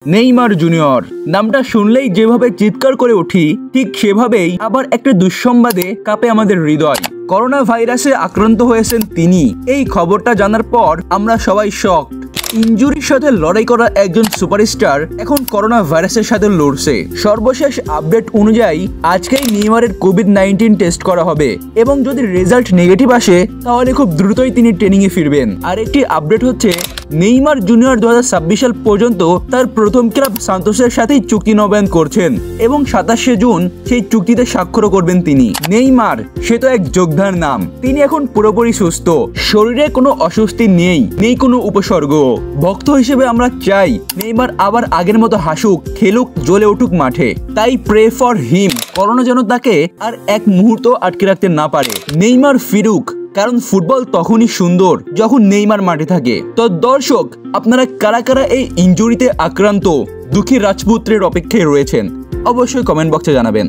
Neymar junior নামটা শুনলেই যেভাবে চিৎকার করে উঠি ঠিক সেভাবেই আবার একটা দুঃসংবাদে কাঁপে আমাদের হৃদয়। করোনা ভাইরাসে আক্রান্ত হয়েছেন তিনি। এই খবরটা জানার পর আমরা সবাই শক। ইনজুরির সাথে লড়াই করা একজন সুপারস্টার এখন করোনা ভাইরাসের সাথে লড়ছে। সর্বশেষ আপডেট অনুযায়ী আজকেই নেইমারের কোভিড-19 টেস্ট করা হবে এবং যদি রেজাল্ট নেগেটিভ আসে তাহলে খুব দ্রুতই তিনি ট্রেনিংয়ে ফিরবেন। আর একটি আপডেট হচ্ছে নেইমার জুনিয়র 2026 সাল পর্যন্ত তার প্রথম ক্লাব সান্তোসের সাথেই চুক্তি নবায়ন করছেন এবং 27শে জুন সেই চুক্তিতে স্বাক্ষরও করবেন তিনি। নেইমার সে তো এক যোদ্ধার নাম। তিনি এখন পুরোপুরি সুস্থ, শরীরে কোনো অস্বস্তি নেই কোনো উপসর্গ। ভক্ত হিসেবে আমরা চাই নেইমার আবার আগের মতো হাসুক, খেলুক, জ্বলে উঠুক মাঠে। তাই প্রে ফর হিম। করোনা যেন তাকে আর এক মুহূর্ত আটকে রাখতে না পারে। নেইমার ফিরুক, কারণ ফুটবল তখনই সুন্দর যখন নেইমার মাঠে থাকে। তো দর্শক, আপনারা কারা কারা এই ইনজুরিতে আক্রান্ত দুঃখী রাজপুত্রের অপেক্ষায় রয়েছেন অবশ্যই কমেন্ট বক্সে জানাবেন।